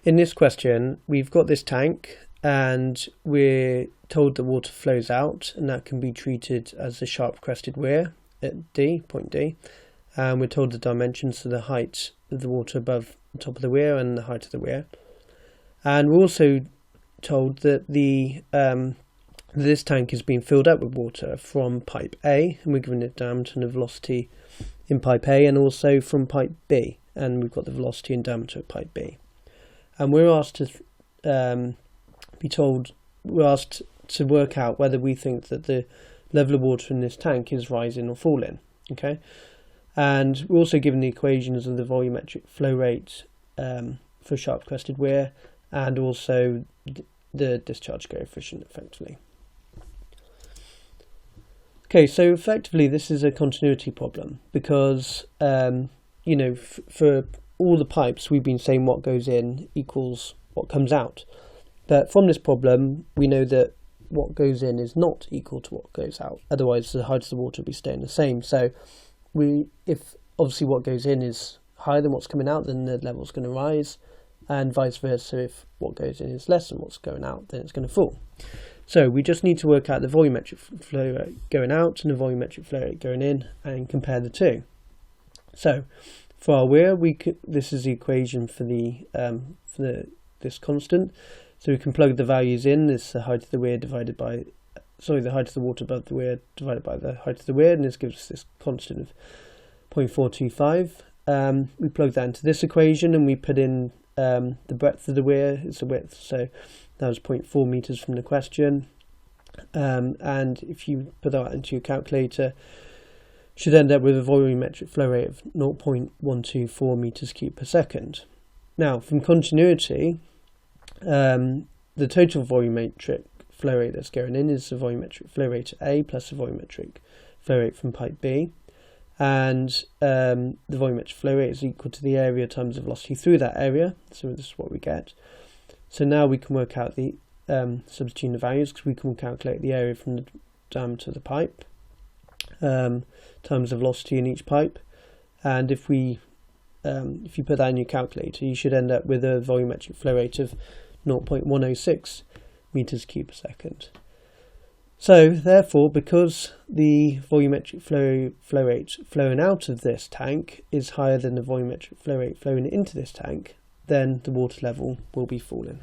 In this question, we've got this tank and we're told the water flows out, and that can be treated as a sharp crested weir at D, point D. And we're told the dimensions, so the height of the water above the top of the weir and the height of the weir. And we're also told that this tank is being filled up with water from pipe A, and we're given a diameter and a velocity in pipe A, and also from pipe B, and we've got the velocity and diameter of pipe B. And we're asked to work out whether we think that the level of water in this tank is rising or falling. Okay, and we're also given the equations of the volumetric flow rate for sharp crested weir, and also the discharge coefficient effectively. Okay, so effectively this is a continuity problem because for all the pipes we've been saying what goes in equals what comes out. But from this problem we know that what goes in is not equal to what goes out, otherwise the height of the water will be staying the same. So if obviously what goes in is higher than what's coming out, then the level is going to rise, and vice versa. If what goes in is less than what's going out, then it's going to fall. So we just need to work out the volumetric flow rate going out and the volumetric flow rate going in and compare the two. So for our weir, this is the equation for this constant. So we can plug the values in. This is the height of the weir divided by, the height of the water above the weir divided by the height of the weir, and this gives us this constant of 0.425. We plug that into this equation and we put in the breadth of the weir is the width, so that was 0.4 meters from the question, and if you put that into your calculator, you should end up with a volumetric flow rate of 0.124 meters cubed per second. Now from continuity, the total volumetric flow rate that's going in is the volumetric flow rate at A plus the volumetric flow rate from pipe B, and the volumetric flow rate is equal to the area times the velocity through that area, so this is what we get. So now we can work out the substituting the values, because we can calculate the area from the diameter of the pipe times the velocity in each pipe, and if you put that in your calculator, you should end up with a volumetric flow rate of 0.106 meters cubed per second. So therefore, because the volumetric flow rate flowing out of this tank is higher than the volumetric flow rate flowing into this tank, then the water level will be falling.